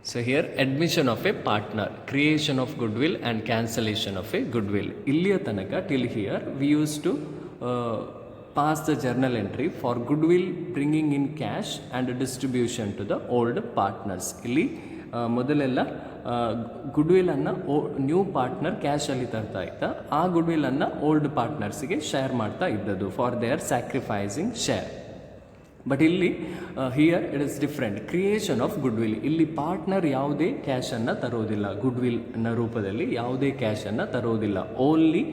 So here admission of a partner, creation of goodwill and cancellation of a goodwill. Illiya tanaka till here we used to pass the journal entry for goodwill bringing in cash and distribution to the old partners. Illi ಮೊದಲೆಲ್ಲ goodwill ಅನ್ನು new partner ಕ್ಯಾಶಲ್ಲಿ ತರ್ತಾ ಇದ್ದ, ಆ goodwill ಅನ್ನು old ಪಾರ್ಟ್ನರ್ಸ್ಗೆ share ಮಾಡ್ತಾ ಇದ್ದದ್ದು for their sacrificing share. But ಇಲ್ಲಿ here it is different. Creation of goodwill, ಇಲ್ಲಿ ಪಾರ್ಟ್ನರ್ ಯಾವುದೇ ಕ್ಯಾಶನ್ನು ತರೋದಿಲ್ಲ, ಗುಡ್ವಿಲ್ ನ ರೂಪದಲ್ಲಿ ಯಾವುದೇ ಕ್ಯಾಶನ್ನು ತರೋದಿಲ್ಲ. Only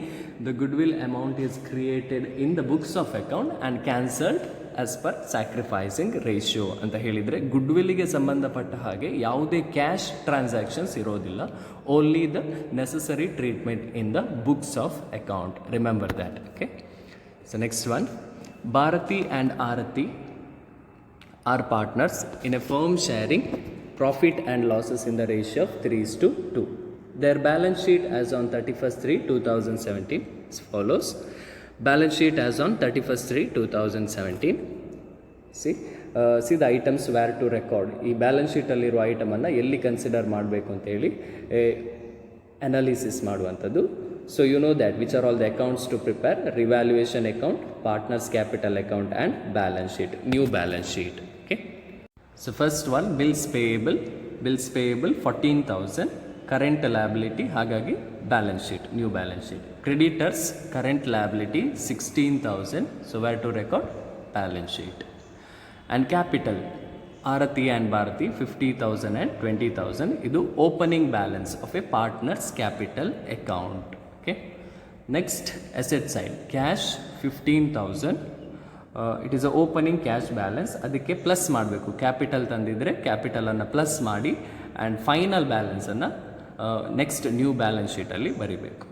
the goodwill amount is created in the books of account and cancelled as per sacrificing ratio ಅಂತ ಹೇಳಿದರೆ, ಗುಡ್ವಿಲ್ಗೆ ಸಂಬಂಧಪಟ್ಟ ಹಾಗೆ ಯಾವುದೇ ಕ್ಯಾಶ್ ಟ್ರಾನ್ಸಾಕ್ಷನ್ಸ್ ಇರೋದಿಲ್ಲ, only the necessary treatment in the books of account. Remember that. Okay, so next one, Bharati and Aarti are partners in a firm sharing profit and losses in the ratio of 3:2. Their balance sheet as on 31st/3/2017 as follows. Balance sheet as on 31st/3/2017. See the items where to record. ಈ balance ಶೀಟಲ್ಲಿರುವ ಐಟಮನ್ನು ಎಲ್ಲಿ consider ಮಾಡಬೇಕು ಅಂತೇಳಿ analysis ಮಾಡುವಂಥದ್ದು. So you know that which are all the accounts to prepare: revaluation account, partners capital account and balance sheet, new balance sheet. Okay, so first one, bills payable 14,000, current liability ಹಾಗಾಗಿ balance sheet, new balance sheet. Creditors current liability 16,000, so where to record? Balance sheet. And capital, Arati and Bharati 50,000 and 20,000, ಇದು opening balance of a partner's capital account. Okay, next asset side, cash 15,000, it is a opening cash balance, ಅದಕ್ಕೆ plus ಮಾಡಬೇಕು. Capital ತಂದಿದ್ರೆ ಕ್ಯಾಪಿಟಲನ್ನು plus ಮಾಡಿ and final ಬ್ಯಾಲೆನ್ಸನ್ನು next new balance ಶೀಟಲ್ಲಿ ಬರೀಬೇಕು.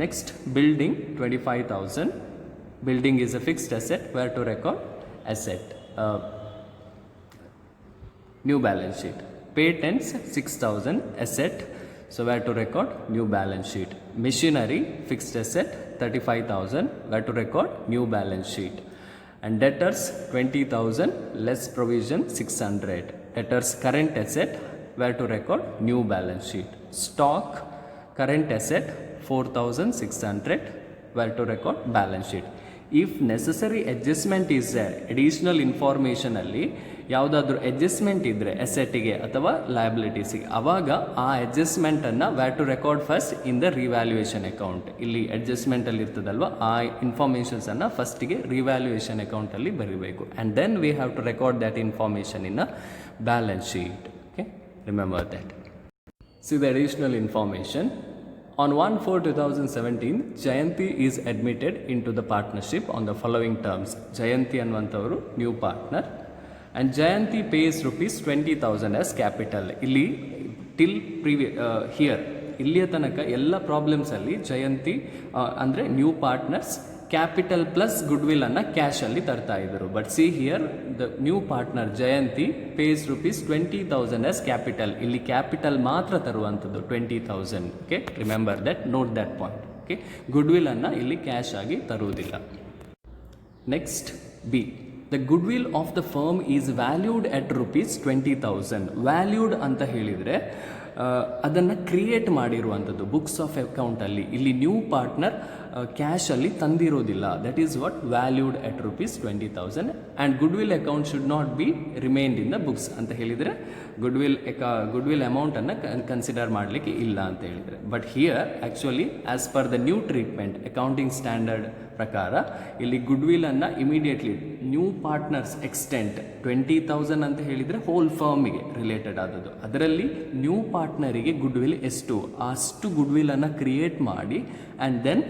Next building 25,000, building is a fixed asset, where to record asset, new balance sheet. Patents 6,000, asset, so where to record? New balance sheet. Machinery, fixed asset 35,000, where to record? New balance sheet. And debtors 20,000, less provision 600. Debtors current asset, where to record? New balance sheet. Stock current asset 4,600, where to record? Balance sheet. If necessary adjustment is there, additional information ಅಲ್ಲಿ ಯಾವುದಾದ್ರೂ adjustment ಇದ್ದರೆ ಅಸೆಟ್ಟಿಗೆ ಅಥವಾ ಲಯಬಿಲಿಟೀಸಿಗೆ, ಆವಾಗ ಆ ಅಡ್ಜಸ್ಟ್ಮೆಂಟನ್ನು where to record first in the revaluation account. ಇಲ್ಲಿ ಅಡ್ಜಸ್ಟ್ಮೆಂಟಲ್ಲಿ ಇರ್ತದಲ್ವ, ಆ ಇನ್ಫಾರ್ಮೇಷನ್ಸನ್ನು ಫಸ್ಟಿಗೆ ರಿವ್ಯಾಲ್ಯೂಯೇಷನ್ ಅಕೌಂಟಲ್ಲಿ ಬರೀಬೇಕು. And then we have to record that information in a balance sheet. Okay, remember that. See the additional information. On 1/4/2017, Jayanti is admitted into the partnership on the following terms. Jayanti ಅನ್ನುವಂಥವರು new partner and Jayanti pays rupees 20,000 as capital. ಇಲ್ಲಿ till here ಇಲ್ಲಿಯ ತನಕ ಎಲ್ಲ ಪ್ರಾಬ್ಲಮ್ಸಲ್ಲಿ ಜಯಂತಿ ಅಂದರೆ new partners capital plus goodwill ಅನ್ನು ಕ್ಯಾಶಲ್ಲಿ ತರ್ತಾ ಇದ್ದರು. But see here the new partner Jayanti pays rupees 20,000 as capital. ಇಲ್ಲಿ ಕ್ಯಾಪಿಟಲ್ ಮಾತ್ರ ತರುವಂಥದ್ದು 20,000. Okay, remember that, note that point. Okay, goodwill ಅನ್ನು ಇಲ್ಲಿ ಕ್ಯಾಶ್ ಆಗಿ ತರುವುದಿಲ್ಲ. Next B, the goodwill of the firm is valued at rupees 20,000. Valued ಅಂತ ಹೇಳಿದರೆ ಅದನ್ನು ಕ್ರಿಯೇಟ್ ಮಾಡಿರುವಂಥದ್ದು ಬುಕ್ಸ್ ಆಫ್ ಅಕೌಂಟಲ್ಲಿ. ಇಲ್ಲಿ ನ್ಯೂ ಪಾರ್ಟ್ನರ್ ಕ್ಯಾಶಲ್ಲಿ ತಂದಿರೋದಿಲ್ಲ. That is what valued at rupees 20,000. And goodwill account should not be remained in the books ಅಂತ ಹೇಳಿದರೆ ಗುಡ್ವಿಲ್ ಅಮೌಂಟನ್ನು ಕನ್ಸಿಡರ್ ಮಾಡಲಿಕ್ಕೆ ಇಲ್ಲ ಅಂತ ಹೇಳಿದರೆ. But here actually as per the new treatment accounting standard ಪ್ರಕಾರ ಇಲ್ಲಿ ಗುಡ್ವಿಲನ್ನು ಇಮಿಡಿಯೇಟ್ಲಿ ನ್ಯೂ ಪಾರ್ಟ್ನರ್ಸ್ ಎಕ್ಸ್ಟೆಂಟ್ 20,000 ಅಂತ ಹೇಳಿದರೆ ಹೋಲ್ ಫರ್ಮಿಗೆ ರಿಲೇಟೆಡ್ ಆದದ್ದು. ಅದರಲ್ಲಿ ನ್ಯೂ ಪಾರ್ಟ್ನರಿಗೆ ಗುಡ್ವಿಲ್ ಎಷ್ಟು, ಅಷ್ಟು ಗುಡ್ವಿಲನ್ನು ಕ್ರಿಯೇಟ್ ಮಾಡಿ ಆ್ಯಂಡ್ ದೆನ್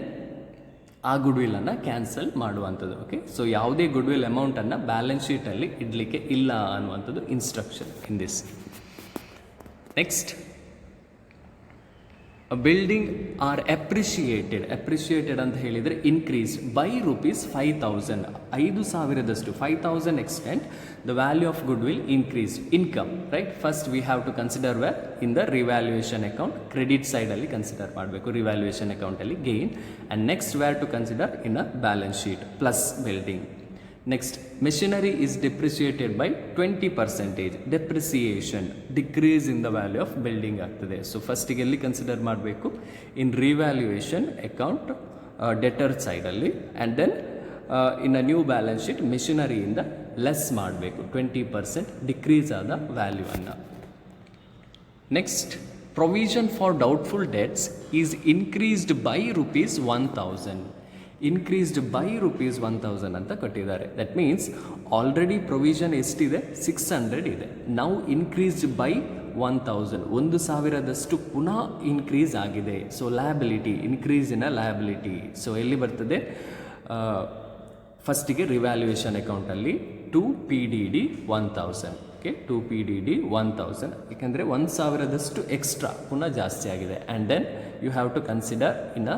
ಆ ಗುಡ್ವಿಲನ್ನು ಕ್ಯಾನ್ಸಲ್ ಮಾಡುವಂಥದ್ದು. ಓಕೆ, ಸೊ ಯಾವುದೇ ಗುಡ್ವಿಲ್ ಅಮೌಂಟನ್ನು ಬ್ಯಾಲೆನ್ಸ್ ಶೀಟಲ್ಲಿ ಇಡಲಿಕ್ಕೆ ಇಲ್ಲ ಅನ್ನುವಂಥದ್ದು instruction in this. Next, building are appreciated ಅಂತ ಹೇಳಿದರೆ increase by rupees 5,000, 5,000 5,000 extent the value of goodwill increase. Income, right, first we have to consider where in the revaluation account, credit ಸೈಡಲ್ಲಿ consider ಮಾಡಬೇಕು revaluation ಅಕೌಂಟಲ್ಲಿ gain. And next where to consider in a balance sheet plus building. Next machinery is depreciated by 20%. Depreciation decrease in the value of building ಆಗ್ತದೆ. So ಫಸ್ಟಿಗೆ ಎಲ್ಲಿ consider ಮಾಡಬೇಕು? In revaluation account ಡೆಟರ್ ಸೈಡಲ್ಲಿ, and then in a new balance sheet ಮೆಷಿನರಿಯಿಂದ less ಮಾಡಬೇಕು 20% decrease ಆದ ವ್ಯಾಲ್ಯೂವನ್ನು. Next, provision for doubtful debts is increased by ₹1,000. Increased by ₹1,000 ಅಂತ ಕೊಟ್ಟಿದ್ದಾರೆ. ದಟ್ ಮೀನ್ಸ್ ಆಲ್ರೆಡಿ ಪ್ರೊವಿಷನ್ ಎಷ್ಟಿದೆ? 600 ಇದೆ. ನಾವು ಇನ್ಕ್ರೀಸ್ಡ್ ಬೈ 1,000, 1,000ದಷ್ಟು ಪುನಃ ಇನ್ಕ್ರೀಸ್ ಆಗಿದೆ. So liability, increase in a liability. So ಎಲ್ಲಿ ಬರ್ತದೆ? ಫಸ್ಟಿಗೆ ರಿವ್ಯಾಲ್ಯೂಯೇಷನ್ ಅಕೌಂಟಲ್ಲಿ to PDD 1,000. Okay, to PDD 1,000, ಏಕೆಂದರೆ 1,000ದಷ್ಟು ಎಕ್ಸ್ಟ್ರಾ ಪುನಃ ಜಾಸ್ತಿ ಆಗಿದೆ. And then you have to consider in a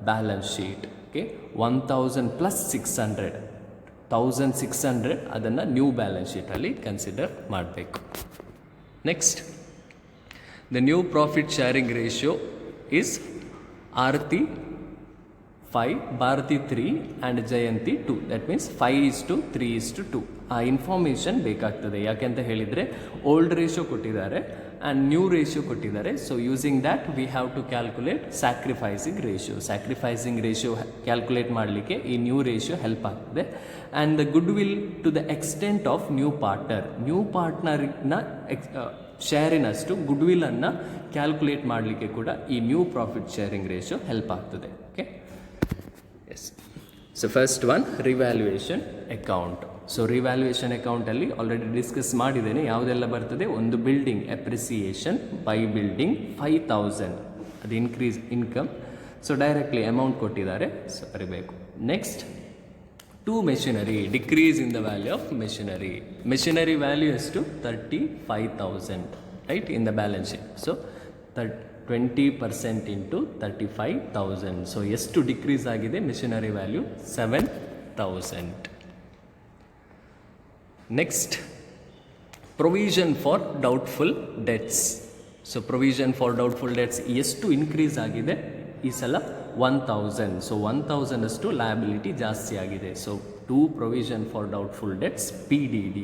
balance sheet. Okay, 1,000 plus 600, 1,600 ಅದನ್ನು ನ್ಯೂ ಬ್ಯಾಲೆನ್ಸ್ ಶೀಟಲ್ಲಿ ಕನ್ಸಿಡರ್ ಮಾಡಬೇಕು. Next, the new profit sharing ratio is Aarti 5, Bharati 3 and Jayanti 2. That means 5:3:2. ಆ ಇನ್ಫಾರ್ಮೇಷನ್ ಬೇಕಾಗ್ತದೆ. ಯಾಕೆಂತ ಹೇಳಿದರೆ ಓಲ್ಡ್ ರೇಷಿಯೋ ಕೊಟ್ಟಿದ್ದಾರೆ ಆ್ಯಂಡ್ ನ್ಯೂ ರೇಷಿಯೋ ಕೊಟ್ಟಿದ್ದಾರೆ. So using that we have to calculate sacrificing ratio. Sacrificing ratio calculate ಮಾಡಲಿಕ್ಕೆ ಈ ನ್ಯೂ ರೇಷಿಯೋ ಹೆಲ್ಪ್ ಆಗ್ತದೆ. And the goodwill to the extent of new ಪಾರ್ಟ್ನರ್ನ ಶೇರಿನಷ್ಟು ಗುಡ್ ವಿಲ್ಲನ್ನು ಕ್ಯಾಲ್ಕುಲೇಟ್ ಮಾಡಲಿಕ್ಕೆ ಕೂಡ ಈ new profit sharing ratio help ಆಗ್ತದೆ. Okay, yes. So first one revaluation account. So revaluation ಅಕೌಂಟಲ್ಲಿ ಆಲ್ರೆಡಿ ಡಿಸ್ಕಸ್ ಮಾಡಿದ್ದೇನೆ ಯಾವುದೆಲ್ಲ ಬರ್ತದೆ. ಒಂದು ಬಿಲ್ಡಿಂಗ್ ಎಪ್ರಿಸಿಯೇಷನ್ ಬೈ ಬಿಲ್ಡಿಂಗ್ 5,000, ಅದು increase income. So directly amount ಕೊಟ್ಟಿದ್ದಾರೆ, ಸೊ ಬರೀಬೇಕು. Next, to machinery decrease in the value of machinery. Machinery value ಎಷ್ಟು? 35,000 right in the balance sheet. So 20% into 35,000. So ಎಷ್ಟು decrease ಆಗಿದೆ machinery value? 7,000. Next, provision for doubtful debts. So provision for doubtful debts ಎಷ್ಟು increase ಆಗಿದೆ ಈ ಸಲ? 1,000. So 1,000 ಅಷ್ಟು liability ಜಾಸ್ತಿ ಆಗಿದೆ. So to provision for doubtful debts PDD.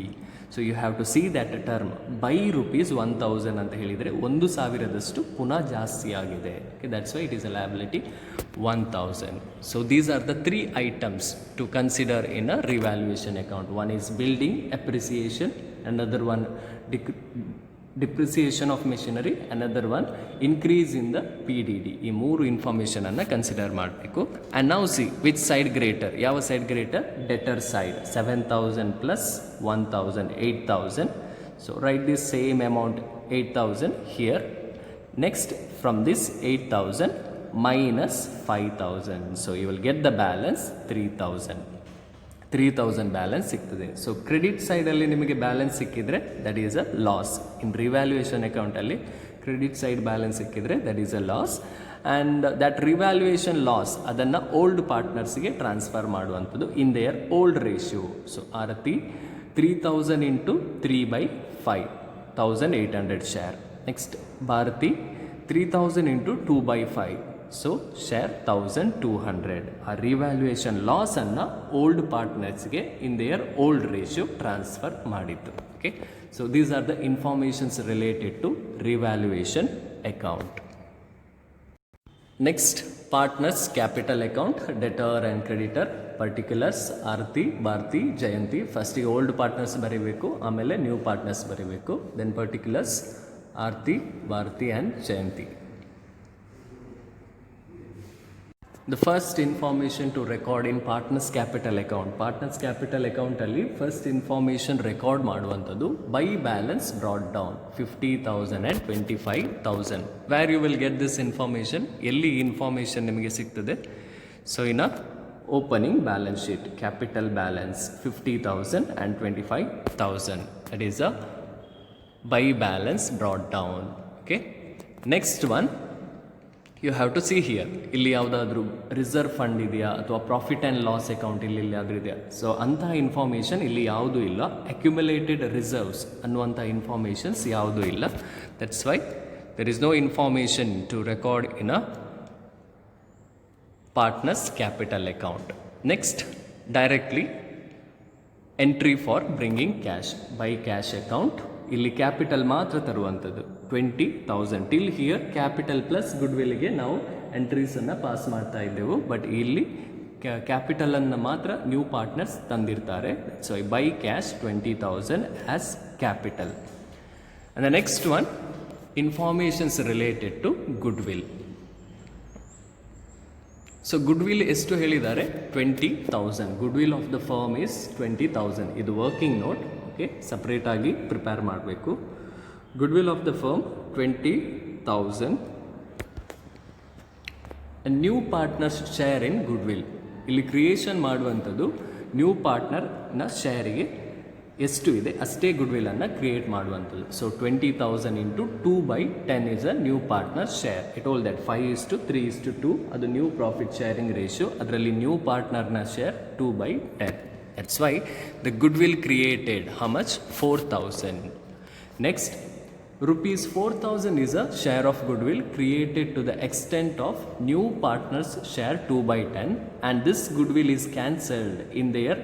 So you have to see that term by ₹1,000 ಅಂತ ಹೇಳಿದರೆ 1,000ದಷ್ಟು ಪುನಃ ಜಾಸ್ತಿ ಆಗಿದೆ. Okay, that's why it is a liability 1,000. So these are the 3 items to consider in a revaluation account. One is building appreciation, another one depreciation of machinery, another one increase in the PDD. ಈ ಮೂರು information ಅನ್ನು consider ಮಾಡಬೇಕು. And ನಾವು see which side greater? ಯಾವ side greater? Debtor side. 7,000 plus 1,000, 8,000. So write this same amount 8,000 here. Next, from this 8,000 minus 5,000. So you will get the balance 3,000. 3,000 balance ಸಿಗ್ತದೆ. So credit ಸೈಡಲ್ಲಿ ನಿಮಗೆ balance ಸಿಕ್ಕಿದ್ರೆ that is a loss. In revaluation ಅಕೌಂಟಲ್ಲಿ credit side balance ಸಿಕ್ಕಿದ್ರೆ that is a loss. And that revaluation loss ಅದನ್ನು old ಪಾರ್ಟ್ನರ್ಸ್ಗೆ transfer ಮಾಡುವಂಥದ್ದು ಇನ್ their old ratio. So Aarti 3,000 into 3/5, 1,800 share. Next, Bharati 3,000 into 2/5. So share 1,200. ಆ revaluation ಲಾಸನ್ನು old ಪಾರ್ಟ್ನರ್ಸ್ಗೆ in their old ratio transfer ಮಾಡಿತ್ತು. Okay, so these are the informations related to revaluation account. Next, partners capital account, debtor and creditor. Particulars Aarti, Bharati, Jayanti. ಫಸ್ಟಿಗೆ old partners ಬರೀಬೇಕು, ಆಮೇಲೆ new partners ಬರೀಬೇಕು. Then particulars Aarti, Bharati and Jayanti. The first information to record in partners capital account. Partners capital account ಅಲ್ಲಿ first information record ಮಾಡುವಂಥದ್ದು by balance brought down 50,000 and 25,000. Where you will get this information? ಎಲ್ಲಿ information ನಿಮಗೆ ಸಿಗ್ತದೆ? So in a opening balance sheet, capital balance 50,000 and 25,000. That is a by balance brought down. Okay. Next one. You have to see here. ಇಲ್ಲಿ ಯಾವುದಾದ್ರೂ reserve fund ಇದೆಯಾ ಅಥವಾ profit and loss account ಇಲ್ಲಿ ಯಾವುದ್ರೂ ಇದೆಯಾ? So ಅಂತಹ information ಇಲ್ಲಿ ಯಾವುದೂ ಇಲ್ಲ. ಅಕ್ಯುಮುಲೇಟೆಡ್ ರಿಸರ್ವ್ಸ್ ಅನ್ನುವಂಥ ಇನ್ಫಾರ್ಮೇಷನ್ಸ್ ಯಾವುದೂ ಇಲ್ಲ. That's why there is no information to record in a partners capital account. Next, directly entry for bringing cash by cash account. ಇಲ್ಲಿ ಕ್ಯಾಪಿಟಲ್ ಮಾತ್ರ ತರುವಂಥದ್ದು 20,000. ಟಿಲ್ ಹಿಯರ್ ಕ್ಯಾಪಿಟಲ್ ಪ್ಲಸ್ ಗುಡ್ ವಿಲ್ಗೆ ನಾವು ಎಂಟ್ರೀಸನ್ನು ಪಾಸ್ ಮಾಡ್ತಾ ಇದ್ದೆವು, ಬಟ್ ಇಲ್ಲಿ ಕ್ಯಾಪಿಟಲನ್ನು ಮಾತ್ರ ನ್ಯೂ ಪಾರ್ಟ್ನರ್ಸ್ ತಂದಿರ್ತಾರೆ. So by cash 20,000 as capital. And the next one, informations related to goodwill. So goodwill ಎಷ್ಟು ಹೇಳಿದ್ದಾರೆ? 20,000. Goodwill of the firm is 20,000. ಇದು ವರ್ಕಿಂಗ್ ನೋಟ್, ಓಕೆ, ಸಪ್ರೇಟಾಗಿ ಪ್ರಿಪೇರ್ ಮಾಡಬೇಕು. Goodwill of the firm 20,000. New partners share in goodwill. ಇಲ್ಲಿ creation ಮಾಡುವಂಥದ್ದು new ಪಾರ್ಟ್ನರ್ನ ಶೇರಿಗೆ ಎಷ್ಟು ಇದೆ ಅಷ್ಟೇ ಗುಡ್ವಿಲನ್ನು ಕ್ರಿಯೇಟ್ ಮಾಡುವಂಥದ್ದು. So 20,000 into 2/10 is a new partner share. It all that 5:3:2 ಅದು ನ್ಯೂ ಪ್ರಾಫಿಟ್ ಶೇರಿಂಗ್ ರೇಷಿಯೋ. ಅದರಲ್ಲಿ ನ್ಯೂ ಪಾರ್ಟ್ನರ್ನ share 2/10. That's why the goodwill created how much? 4,000. Next, rupees 4,000 is a share of goodwill created to the extent of new partners share 2/10, and this goodwill is cancelled in their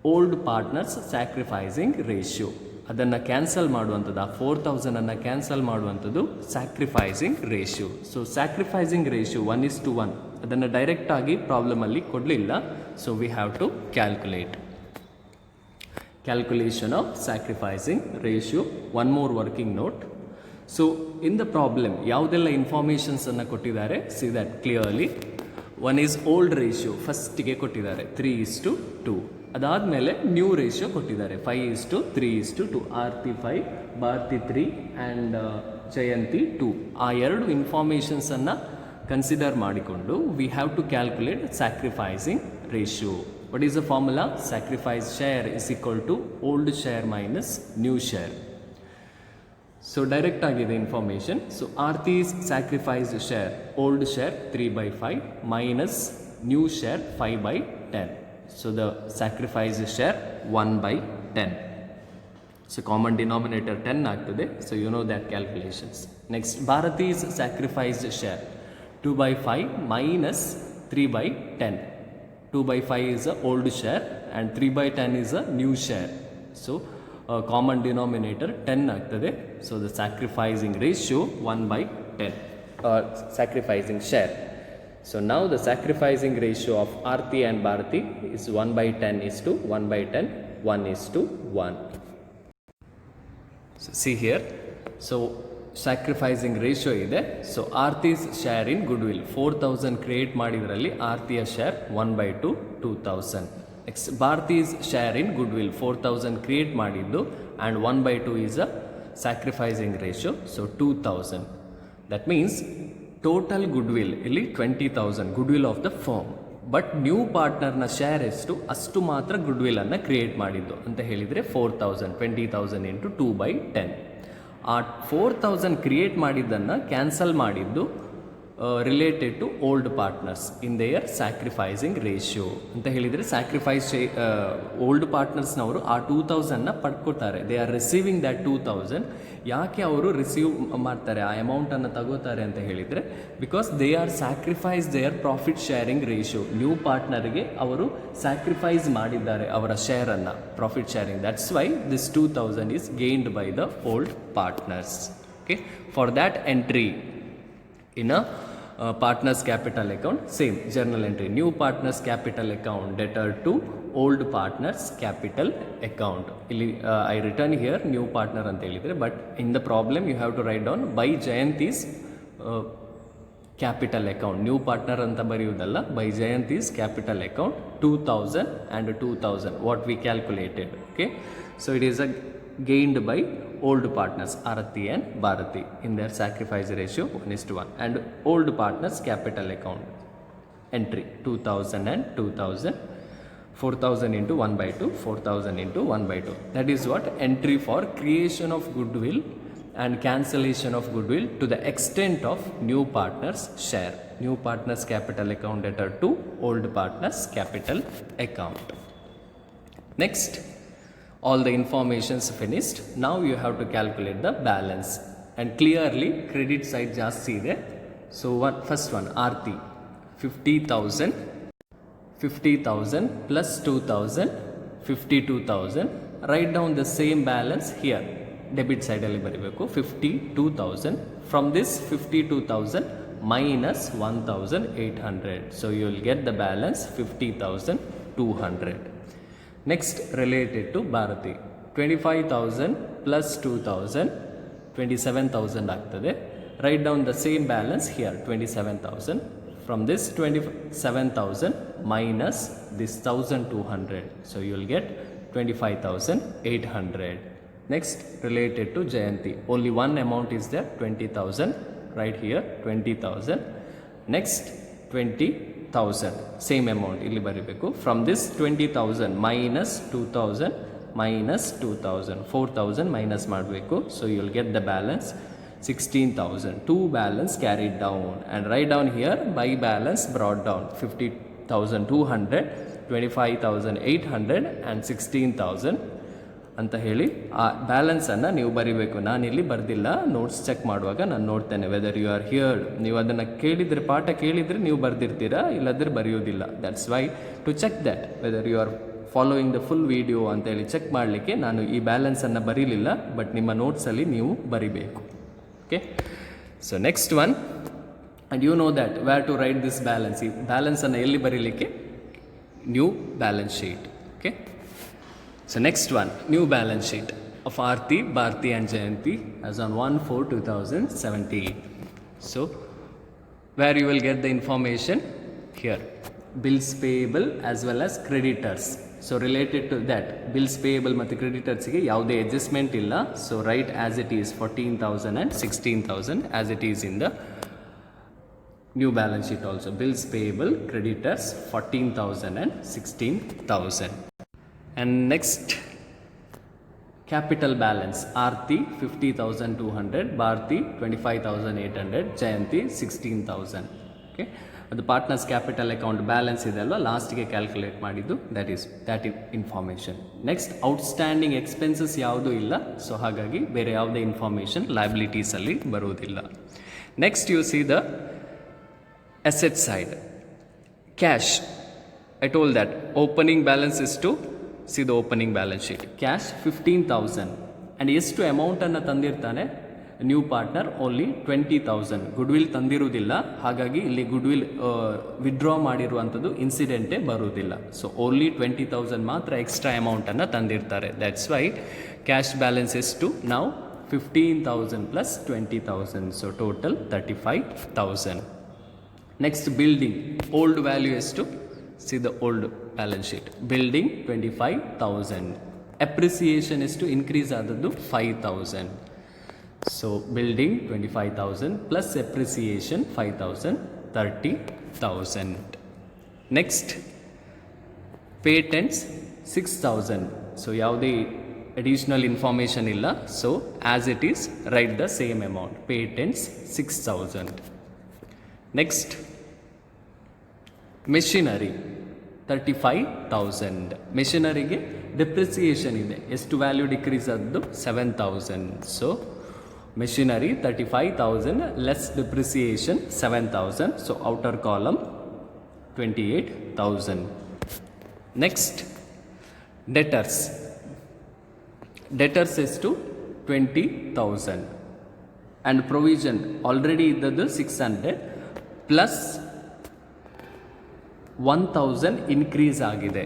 old partners sacrificing ratio. ಅದನ್ನು cancel ಮಾಡುವಂಥದ್ದು, ಆ 4,000 cancel ಮಾಡುವಂಥದ್ದು sacrificing ratio. So sacrificing ratio 1:1. ಅದನ್ನು ಡೈರೆಕ್ಟಾಗಿ ಪ್ರಾಬ್ಲಮಲ್ಲಿ ಕೊಡಲಿಲ್ಲ. So we have to calculation of sacrificing ratio. One more working note. So in the problem ಯಾವುದೆಲ್ಲ ಇನ್ಫಾರ್ಮೇಷನ್ಸನ್ನು ಕೊಟ್ಟಿದ್ದಾರೆ, see that clearly. One is old ratio ಫಸ್ಟಿಗೆ ಕೊಟ್ಟಿದ್ದಾರೆ 3:2. ಅದಾದಮೇಲೆ ನ್ಯೂ ರೇಷಿಯೋ ಕೊಟ್ಟಿದ್ದಾರೆ 5:3:2. ಆರ್ತಿ 5, ಭಾರತಿ 3 ಆ್ಯಂಡ್ ಜಯಂತಿ 2. ಆ ಎರಡು ಇನ್ಫಾರ್ಮೇಷನ್ಸನ್ನು ಕನ್ಸಿಡರ್ ಮಾಡಿಕೊಂಡು we have to calculate sacrificing ratio. What is the formula? Sacrifice share is equal to old share minus new share. So direct ಆಗಿದೆ information. So Aarti's sacrifice share, old share 3/5 minus new share 5/10. So the sacrifice share 1/10. So common denominator 10 ಆಗ್ತದೆ. So you know that calculations. Next, Bharati's sacrificed share 2/5 minus 3/10. 2/5 is a old share and 3/10 is a new share. So common denominator 10 ಆಗ್ತದೆ. So the sacrificing ratio 1/10. Sacrificing share. So now the sacrificing ratio of Arti and Bharati is 1/10 is to 1/10, 1:1. So see here. So sacrificing ratio ಇದೆ. So Arti's share in goodwill 4,000 create ಮಾಡಿದ್ರಲ್ಲಿ ಆರ್ತಿಯ share 1/2, 2,000. Next, Bharati's share in goodwill 4,000 create ಮಾಡಿದ್ದು and 1/2 is a sacrificing ratio. So 2,000. That means total goodwill ಇಲ್ಲಿ 20,000 goodwill of the firm. But new ಪಾರ್ಟ್ನರ್ನ share ಎಷ್ಟು ಅಷ್ಟು ಮಾತ್ರ ಗುಡ್ವಿಲನ್ನು create ಮಾಡಿದ್ದು ಅಂತ ಹೇಳಿದರೆ 4,000. 20,000 ಇಂಟು 2/10. ಆ 4,000 ಕ್ರಿಯೇಟ್ ಮಾಡಿದ್ದನ್ನು ಕ್ಯಾನ್ಸಲ್ ಮಾಡಿದ್ದು related to old partners in their sacrificing ratio ಅಂತ ಹೇಳಿದರೆ ಸ್ಯಾಕ್ರಿಫೈಸ್ ಓಲ್ಡ್ ಪಾರ್ಟ್ನರ್ಸ್ನವರು ಆ 2,000ನ ಪಡ್ಕೊತಾರೆ. They are receiving that 2,000. ಯಾಕೆ ಅವರು ರಿಸೀವ್ ಮಾಡ್ತಾರೆ, ಆ ಅಮೌಂಟನ್ನು ತಗೋತಾರೆ ಅಂತ ಹೇಳಿದರೆ because they are sacrifice their profit sharing ratio. New ಪಾರ್ಟ್ನರ್ಗೆ ಅವರು ಸ್ಯಾಕ್ರಿಫೈಸ್ ಮಾಡಿದ್ದಾರೆ ಅವರ ಶೇರನ್ನು, profit sharing. That's why this 2,000 is gained by the old partners. Okay, for that entry in a partners capital account, same journal entry, new partners capital account debtor to old partners capital account. Illi I written here new partner anta helidre, but in the problem you have to write down by Jayanti's capital account. New partner anta bariyudalla, by Jayanti's capital account 2,000 and 2,000 what we calculated. Okay, so it is a gained by old partners Arati and Bharati in their sacrifice ratio 1:1, and old partners capital account entry 2,000 and 2,000, 4,000 into 1/2, 4,000 into 1/2. That is what entry for creation of goodwill and cancellation of goodwill to the extent of new partners share. New partners capital account debtor to old partners capital account. Next, all the informations finished. Now you have to calculate the balance, and clearly credit side ಜಾಸ್ತಿ ಇದೆ. So first one Arti 50,000 plus 2,000 52,000. Write down the same balance here. Debit side alli baribeku 52,000. From this 52,000 minus 1,800. So you will get the balance 50,200. Next, related to Bharati. 25,000 plus 2,000, 27,000 ಆಗ್ತದೆ. Write down the same balance here, 27,000. From this 27,000 minus this 1,200. So you will get 25,800. Next, related to Jayanti. Only one amount is there, 20,000. Right here, 20,000. Next, 20,000. Same amount. Illi baribeku. From this 20,000 minus 2,000 minus 2,000. 4,000 minus ಮಾಡಬೇಕು. So you will get the balance 16,000. Two balance carried down. And write down here, by balance brought down. 50,200, 25,800 and 16,000 ಅಂತ ಹೇಳಿ ಆ ಬ್ಯಾಲೆನ್ಸನ್ನು ನೀವು ಬರಿಬೇಕು. ನಾನಿಲ್ಲಿ ಬರೆದಿಲ್ಲ, notes check ಮಾಡುವಾಗ ನಾನು ನೋಡ್ತೇನೆ ವೆದರ್ ಯು ಆರ್ ಹಿಯರ್ಡ್. ನೀವು ಅದನ್ನು ಕೇಳಿದರೆ, ಪಾಠ ಕೇಳಿದರೆ ನೀವು ಬರೆದಿರ್ತೀರಾ, ಇಲ್ಲದ್ರೆ ಬರೆಯೋದಿಲ್ಲ. That's why to check that whether you are following the full video ಅಂತೇಳಿ ಚೆಕ್ ಮಾಡಲಿಕ್ಕೆ ನಾನು ಈ ಬ್ಯಾಲೆನ್ಸನ್ನು ಬರೀಲಿಲ್ಲ, ಬಟ್ ನಿಮ್ಮ ನೋಟ್ಸಲ್ಲಿ ನೀವು ಬರಿಬೇಕು. Okay, so next one, and you know that where to write this balance. ಈ ಬ್ಯಾಲೆನ್ಸನ್ನು ಎಲ್ಲಿ ಬರೀಲಿಕ್ಕೆ? New balance sheet. Okay, so next one, new balance sheet of Aarti, Bharti and Jayanti as on 1/4/2017. So where you will get the information here, bills payable as well as creditors. So related to that, bills payable ಮತ್ತು creditors ಗೆ ಯಾವುದೇ adjustment ಇಲ್ಲ. So write as it is 14,000 and 16,000 as it is in the new balance sheet also. Bills payable, creditors 14,000 and 16,000. And next, capital balance. Aarti 50,200, Bharti 25,800, Jayanti 16,000. Okay, ಅದು partners capital account balance ಇದೆ ಅಲ್ವಾ, ಲಾಸ್ಟ್ಗೆ calculate ಮಾಡಿದ್ದು. That information. Next, outstanding expenses ಯಾವುದೂ ಇಲ್ಲ. So ಹಾಗಾಗಿ ಬೇರೆ ಯಾವುದೇ ಇನ್ಫಾರ್ಮೇಷನ್ ಲಯಬಿಲಿಟೀಸಲ್ಲಿ ಬರುವುದಿಲ್ಲ. Next, U C the asset side. Cash, I told that opening balance is to see the opening balance sheet. Cash 15,000 and ಎಷ್ಟು ಅಮೌಂಟನ್ನು ತಂದಿರ್ತಾನೆ ನ್ಯೂ ಪಾರ್ಟ್ನರ್? ಓನ್ಲಿ 20,000. ಗುಡ್ವಿಲ್ ತಂದಿರುವುದಿಲ್ಲ, ಹಾಗಾಗಿ ಇಲ್ಲಿ ಗುಡ್ವಿಲ್ ವಿಡ್ರಾ ಮಾಡಿರುವಂಥದ್ದು ಇನ್ಸಿಡೆಂಟೇ ಬರುವುದಿಲ್ಲ. ಸೊ ಓನ್ಲಿ 20,000 ಮಾತ್ರ ಎಕ್ಸ್ಟ್ರಾ ಅಮೌಂಟನ್ನು ತಂದಿರ್ತಾರೆ. That's why cash balance ಎಷ್ಟು ನಾವು 15,000 plus 20,000. So total 35,000. Next, building old value ಎಷ್ಟು? See the old balance sheet. Building 25,000. Appreciation is to increase adadu 5,000. So building 25,000 plus appreciation 5,000, 30,000. Next, patents 6,000. So yavade additional information illa. So as it is, write the same amount. Patents 6,000. Next, machinery 35,000. ಮೆಷಿನರಿಗೆ depreciation ಇದೆ. ಎಷ್ಟು value decrease ಆದ್ದು? 7,000. So machinery 35,000 less depreciation 7,000. So outer column 28,000. Next, debtors. Debtors ಎಷ್ಟು? 20,000. And provision already ಇದ್ದದ್ದು 600 plus 1,000 increase ಆಗಿದೆ.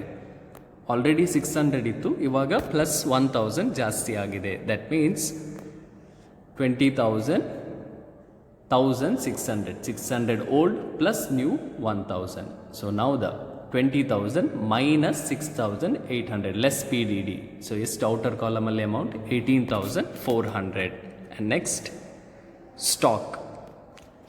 Already 600 ಇತ್ತು, ಇವಾಗ plus 1,000 ಜಾಸ್ತಿ ಆಗಿದೆ. That means 20,000, 1,600. 600 old plus new 1,000. So now the 20,000 minus 6,800 less PDD. So ಎಷ್ಟು outer ಕಾಲಮಲ್ಲಿ amount? 18,400. And next, stock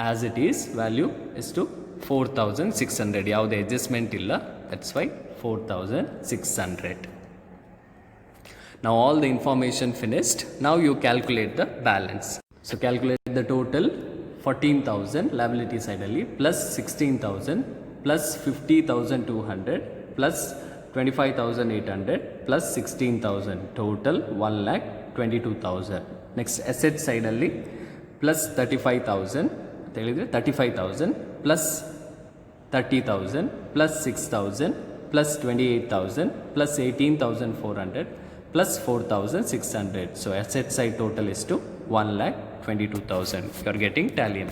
as it is value ಎಷ್ಟು? 4,600. ಯಾವುದೇ ಅಡ್ಜಸ್ಟ್ಮೆಂಟ್ ಇಲ್ಲ. ದಟ್ಸ್ ವೈ 4,600. Now all the information finished. Now you calculate the balance. So calculate the total. 14,000 liability side alli plus 16,000 plus 50,200 plus 25,800 plus 16,000. Total 1,22,000. Next, asset side alli plus 35,000 35,000 plus 30,000 plus 6,000 plus 28,000 plus 18,400 plus 4,600. So asset side total is to 1,22,000. You are getting tally.